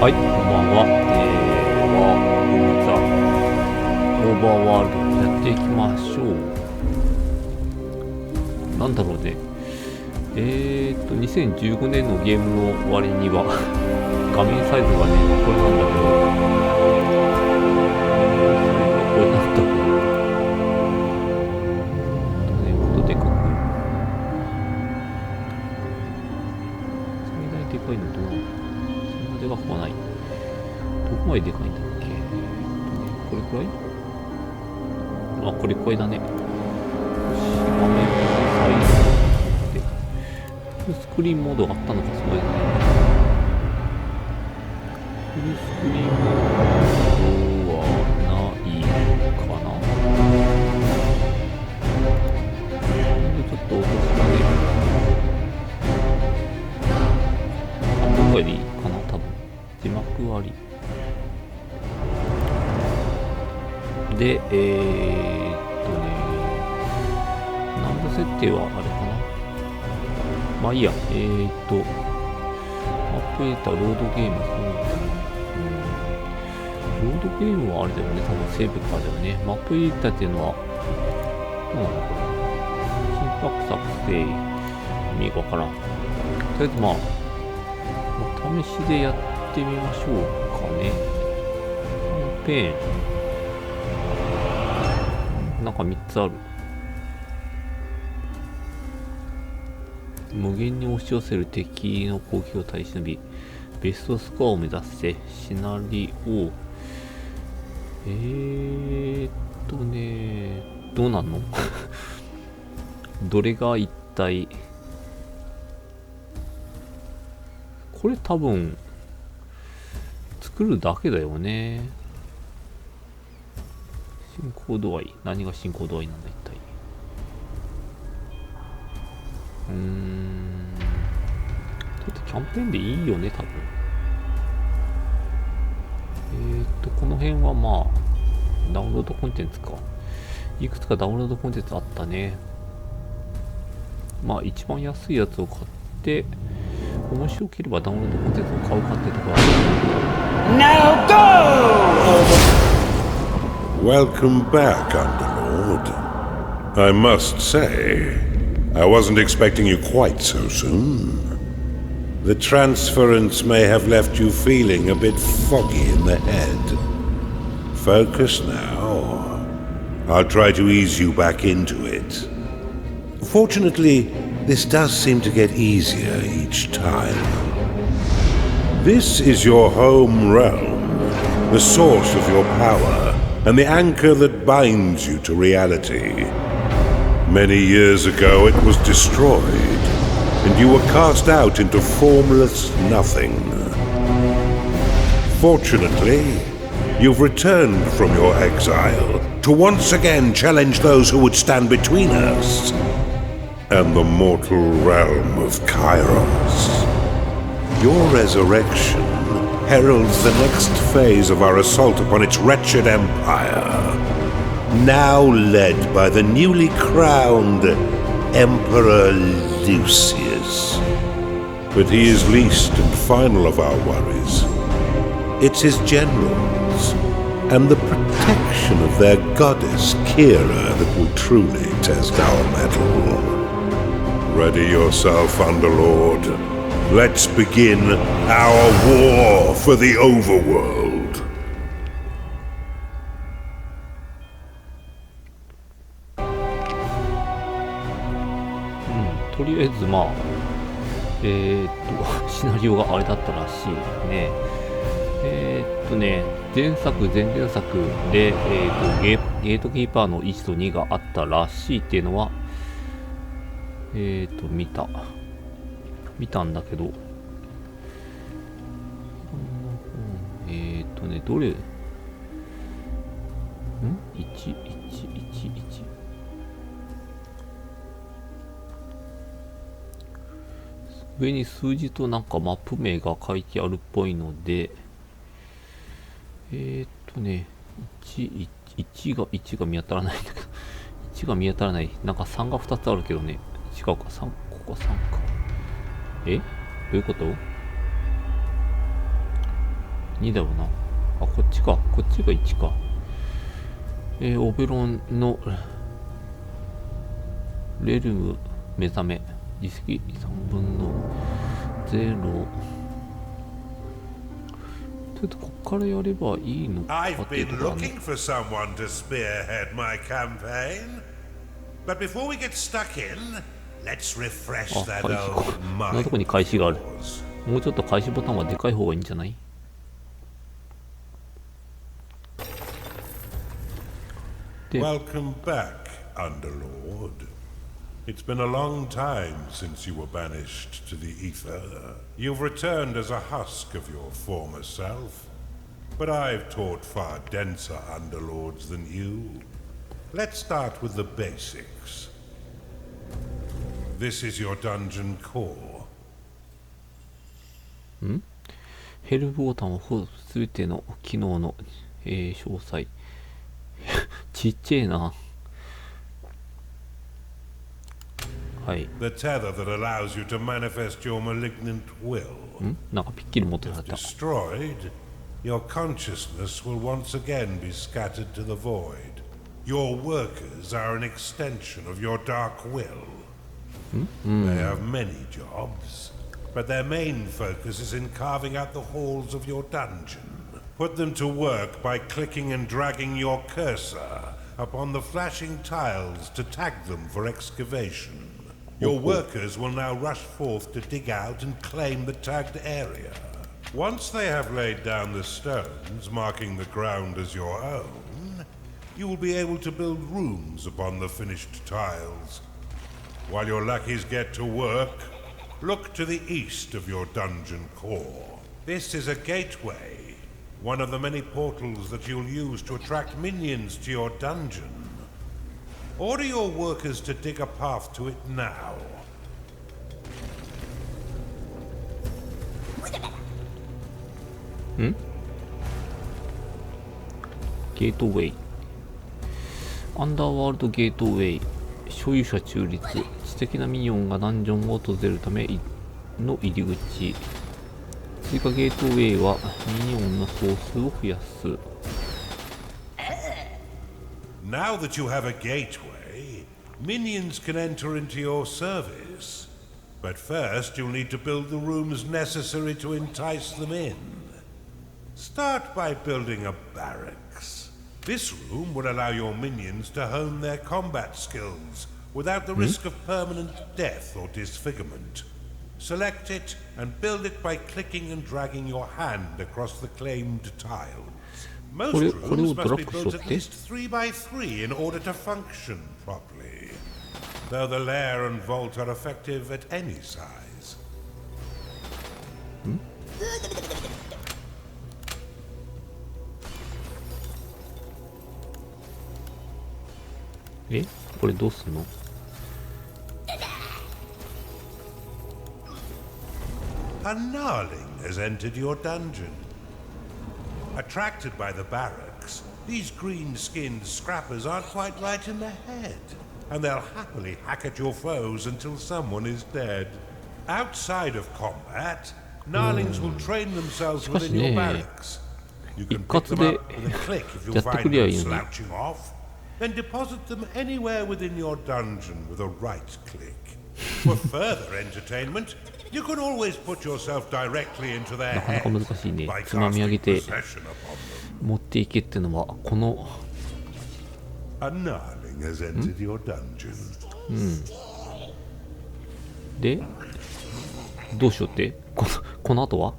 はい、こんばんは。オーバーワールドやっていきましょう。なんだろうね。2015年のゲームの割には画面サイズがね、これなんだけど、これなんだけど、もっとでかく。最大でかいのどうなの？そんなでかくはない。どこまででかいんだっけ？これくらい？あ、これくらいだね。画面サイズで。フルスクリーンモードがあったのか、すごいね。フルスクリーンモードはないかな。ちょっと落としたね。半分ぐらいでいいかな、多分。字幕あり。で、難度設定はあれかな。まあいいや、マップ入れたロードゲーム、ロードゲームはあれだよね、多分セーブからだよね。マップ入れたっていうのは、どうなのこれ。心拍作成、意味がわからん。とりあえずまあ、お試しでやってみましょうかね。キャンペーン。なんか3つある。無限に押し寄せる敵の攻撃を耐え忍び、ベストスコアを目指してシナリオ。どうなんのどれが一体。これ多分、作るだけだよね。進行度合い。何が進行度合いなんだ、一体。だってキャンペーンでいいよね、多分。この辺はまあ、ダウンロードコンテンツか。いくつかダウンロードコンテンツあったね。まあ、一番安いやつを買って、面白ければダウンロードコンテンツを買うかってところある。Now go! Welcome back, Underlord. I must say, I wasn't expecting you quite so soon. The transference may have left you feeling a bit foggy in the head. Focus now. I'll try to ease you back into it. Fortunately, this does seem to get easier each time. This is your home realm, the source of your power, and the anchor that binds you to reality. Many years ago, it was destroyed, and you were cast out into formless nothing. Fortunately, you've returned from your exile to once again challenge those who would stand between us and the mortal realm of Kairos. Your resurrection heralds the next phase of our assault upon its wretched empire, now led by the newly crowned Emperor Lucius. But he is least and final of our worries. It's his generals and the protection of their goddess Kira that will truly test our mettle. Ready yourself, Underlord. Let's begin our war for the Overworld. とりあえずまあ、シナリオがあれだったらしいね。前作、前々作で、ゲートキーパーの1と2があったらしいっていうのは、見たんだけど、どれ、?1、上に数字となんかマップ名が書いてあるっぽいので、1が見当たらないんだけど、1が見当たらない。なんか3が2つあるけどね。違うか、3、ここ3か。どういうこと？ 2だよな。あ、こっちか。こっちが1か。オベロンのレルム目覚め。実績3分の0。ちょっとこっからやればいいのかっていうところだね。 I've been looking for someone to spearhead my campaign. But before we get stuck in, let's refresh あ、 that 開始 old か。こんな mind とこに開始がある。 of もうちょっと開始ボタンはでかい方がいいんじゃない？で、 Welcome back, Underlord. It's been a long time since you were banished to the ether. You've returned as a husk of your former self. But I've taught far denser Underlords than you. Let's start with the basics. This is your dungeon core. ヘルプボタンを保すべての機能の、詳細。ちっちゃいな。はい。 The tether that allows you to manifest your malignant will. なんかピッキリ持ってされた。 Destroyed, your consciousness will once again be scattered to the void. Your workers are an extension of your dark will. They have many jobs, but their main focus is in carving out the halls of your dungeon. Put them to work by clicking and dragging your cursor upon the flashing tiles to tag them for excavation. Your workers will now rush forth to dig out and claim the tagged area. Once they have laid down the stones, marking the ground as your own, you will be able to build rooms upon the finished tiles. While your lackeys get to work, look to the east of your dungeon core. This is a gateway, one of the many portals that you'll use to attract minions to your dungeon. Order your workers to dig a path to it now. ゲートウェイ。アンダーワールドゲートウェイ。所有者中立。知的なミニオンがダンジョンを訪れるための入り口。追加ゲートウェイはミニオンの総数を増やす。Now that you have a gateway, minions can enter into your service. But first, you'll need to build the rooms necessary to entice them in. Start by building a barracks. This room will allow your minions to hone their combat skills without the risk of permanent death or disfigurement. Select it and build it by clicking and dragging your hand across the claimed tiles. Most rooms must be built at least 3 by 3 in order to function properly, though the lair and vault are effective at any size. え、これどうすんの？ A gnarling has entered your dungeon. Attracted by the barracks, these green-skinned scrappers aren't quite right in the head, and they'll happily hack at your foes until someone is dead. Outside of combat, gnarlings will train themselves within your barracks. You can pick them up with a click if you find them slouching off, then deposit them anywhere within your dungeon with a right click. For further entertainment, you can always put yourself directly into their なかなか head 難しいね。 by つまみ上げ casting て possession upon them. 持っていけっていうのはこの A gnarling has entered your dungeon. でどうしようってこの後は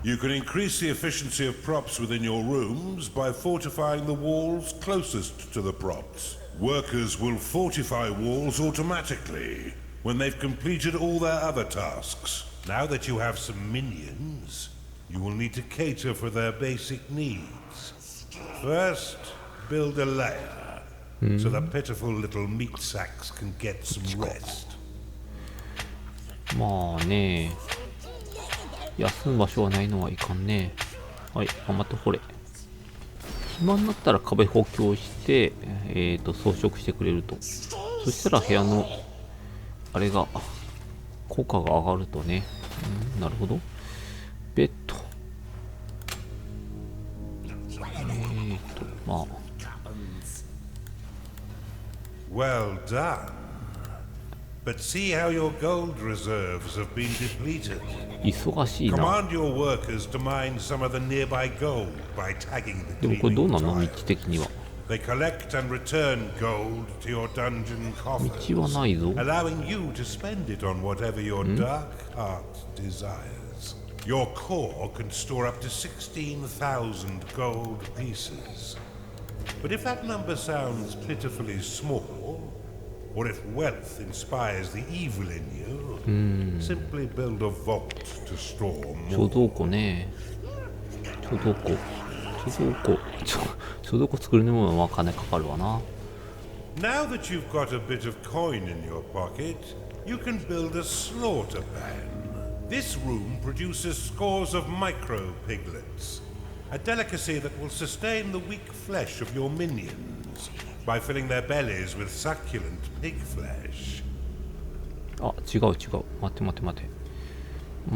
You can increase the efficiency of props within your rooms by fortifying the walls closest to the props. Workers will fortify walls automatically when they've completed all their other tasks. Now that you have some minions, you will need to cater for their basic needs. First, build a lair so the pitiful little meat sacks can get some rest. まあね、休む場所はないのはいかんね。はい、頑張って掘れ。暇になったら壁補強して、装飾してくれると。そしたら部屋のあれが効果が上がるとね、なるほど。ベッド、まあ Well done. But see how your gold reserves have been depleted. 忙しいな。 Command your workers to mine some of the nearby gold by tagging the でもこれどうな gleaming の？道 tiles. 的には They collect and return gold to your dungeon 道は coffers, ないぞ。 allowing you to spend it on whatever your dark heart desires. Your core can store up to 16,000 gold pieces. But if that number sounds pitifully small, or if wealth inspires the evil in you, simply build a vault to store 貯 more. 蔵庫ね。貯蔵庫貯蔵庫作るのもまあ金かかるわな。 Now that you've got a bit of coin in your pocket, you can build a slaughter pan. This room produces scores of micro piglets, a delicacy that will sustain the weak flesh of your minions by filling their bellies with succulent pig flesh. あ、違う。待て。間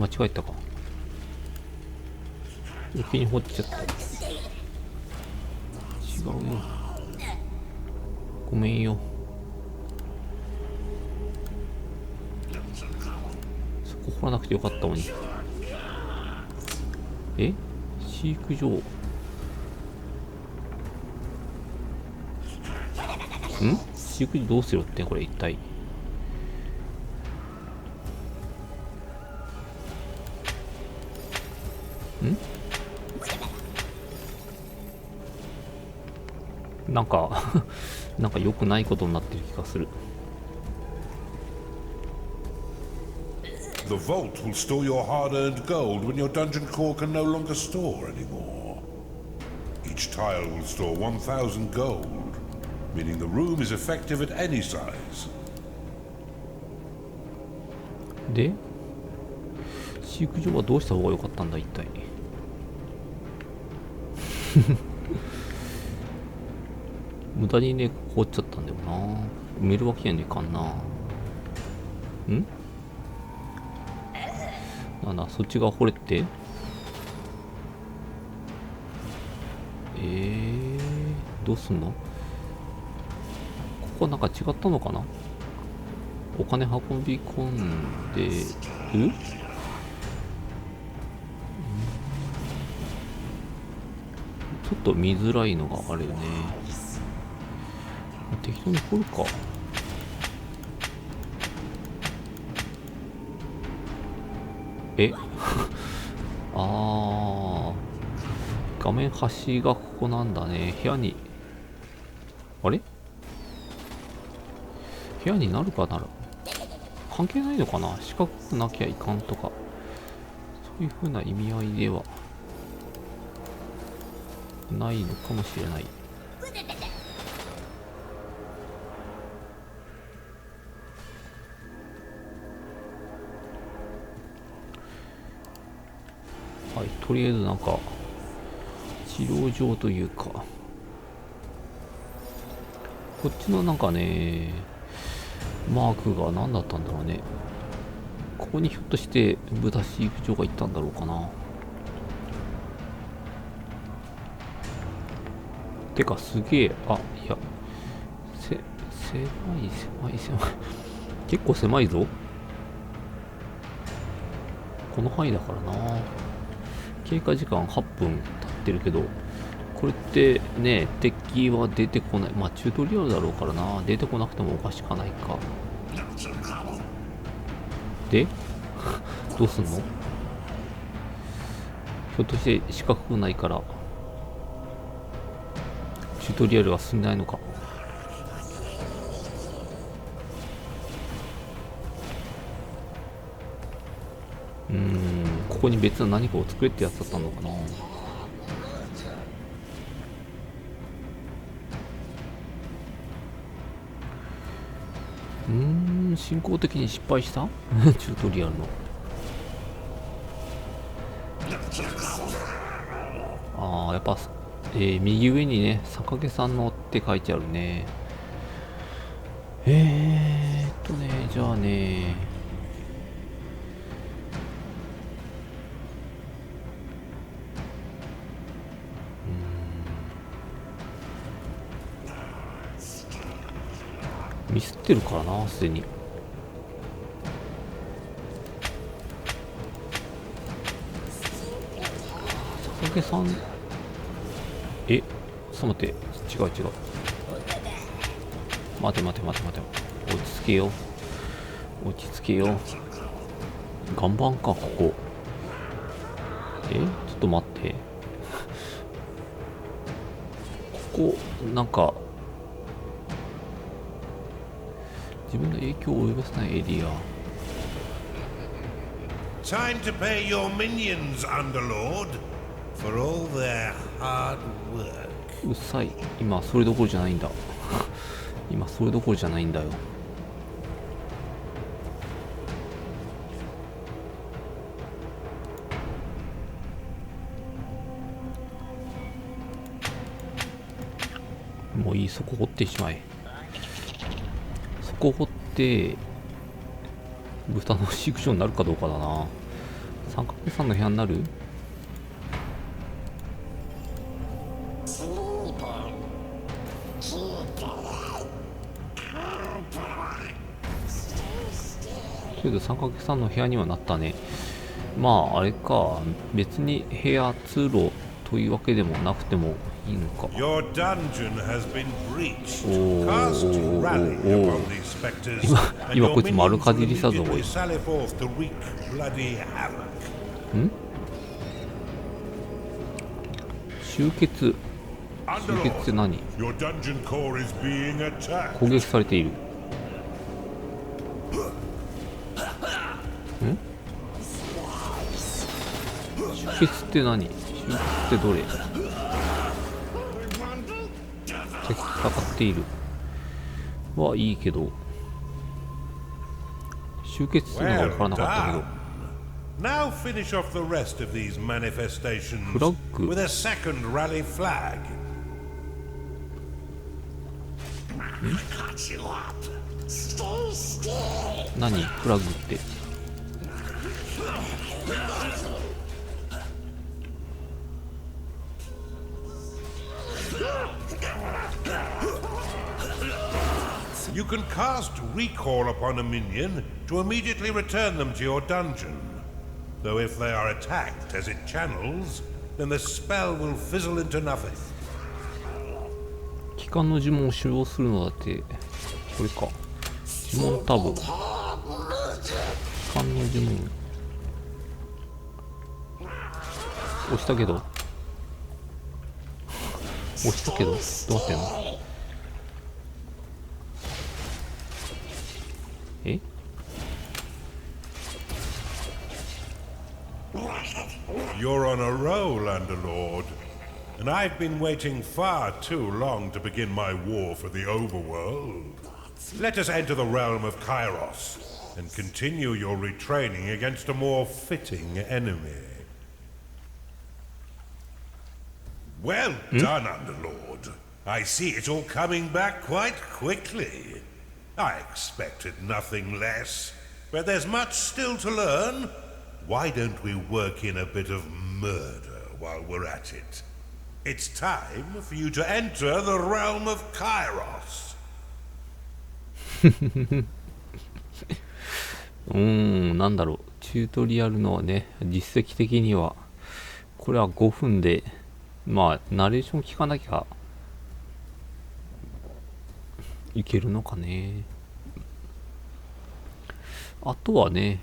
違えたか。余計に掘っちゃった。違うよ。ごめんよ。そこ掘らなくてよかったのに。え？飼育場。飼育場どうするってこれ一体。なんかなんか良くないことになってる気がする。 The vault will store your hard-earned gold when your dungeon core can no longer store anymore. Each tile will store 1,000 gold, meaning the room is effective at any size. で飼育場はどうした方が良かったんだ一体。無駄にね凍っちゃったんだよな。埋めるわけにはいかんな。なんだそっちが掘れて、どうすんの？ここなんか違ったのかな。お金運び込んでる？ちょっと見づらいのがあるよね。適当に掘るか。画面端がここなんだね。部屋にあれ部屋になるかなら関係ないのかな。四角くなきゃいかんとかそういう風な意味合いではないのかもしれない。はい、とりあえずなんか治療場というか、こっちのなんかねマークが何だったんだろうね。ここにひょっとして豚飼育場が行ったんだろうかな。てかすげえ、あ、いや狭い結構狭いぞこの範囲だからな。経過時間8分経ってるけど、これってね敵は出てこない。まあチュートリアルだろうからな、出てこなくてもおかしくないか。でどうすんの？ひょっとして四角くないからチュートリアルが進んでないのか。ここに別の何かを作れってやつだったのかな。進行的に失敗したチュートリアルの。やっぱ、右上にね坂毛さんのって書いてあるね。じゃあゃねミスってるからな、すでに。坂毛さん、ちょっと待って、違う。待て、落ち着けよ。岩盤か、ここ。ちょっと待って。ここ、なんか、自分の影響を及ぼさないエリア。Time to pay your minions, Underlord, for all their hard work. うっさい。今それどころじゃないんだ。よ。もういい、そこ掘ってしまえ。そこ掘って豚の飼育場になるかどうかだな。三角さんの部屋になる？とりあえず三角さんの部屋にはなったね。まああれか、別に部屋通路というわけでもなくてもいいのか。Your dungeon has been breached. Cast rally upon these specters, and 今 your こいつ丸 minions か will じりしたぞ、おい。 immediately sally forth to wreak bloody havoc. 集結って何？ Your dungeon core is being attacked. 攻撃されている。集結って何？集結ってどれ？敵戦っているはいいけど、集結するのが分からなかったけど。 Now finish off the rest of these manifestations フラッグ with a second rally flag. 何？フラッグって。You can cast recall upon a minion to immediately return them to your dungeon. Though if they are attacked as it channels, then the spell will fizzle into nothing. 機関の呪文を使用するのだって、これか。呪文タブ。機関の呪文。押したけどどうなってんの？You're on a roll, Underlord, and I've been waiting far too long to begin my war for the Overworld. Let us enter the realm of Kairos and continue your retraining against a more fitting enemy. Well done, Underlord. I see it all coming back quite quickly. I expected nothing less, but there's much still to learn. Why don't we work in a bit of murder while we're at it? It's time for you to enter the realm of Kairos. なんだろう。チュートリアルのね、実績的には、これは5分で、まあ、ナレーション聞かなきゃいけるのかね。あとはね、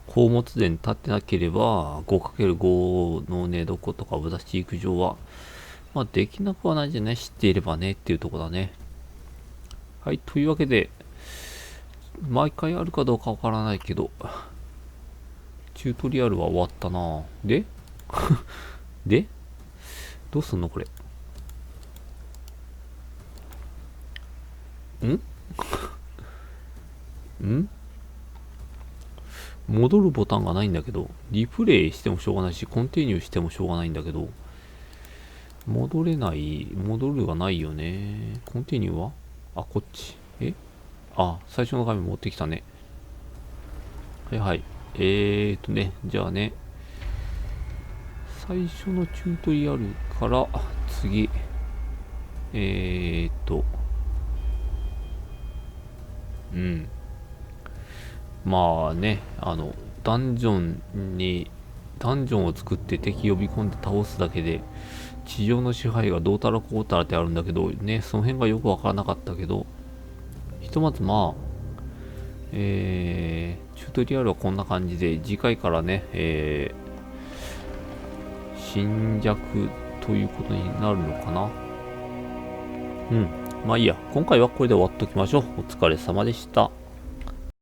宝物殿立ってなければ 5×5 の寝床とか豚飼育場は、まあ、できなくはないんじゃない？知っていればねっていうとこだね。はい、というわけで、毎回あるかどうかわからないけど、チュートリアルは終わったな。ででどうすんのこれ。戻るボタンがないんだけど、リプレイしてもしょうがないし、コンティニューしてもしょうがないんだけど、戻るがないよね。コンティニューはこっち。あ、最初の画面持ってきたね。はいはい。じゃあね、最初のチュートリアルから次、うん。まあね、ダンジョンを作って敵呼び込んで倒すだけで、地上の支配がどうたらこうたらってあるんだけど、ね、その辺がよくわからなかったけど、ひとまずまあ、チュートリアルはこんな感じで、次回からね、侵略ということになるのかな。うん。まあいいや。今回はこれで終わっときましょう。お疲れ様でした。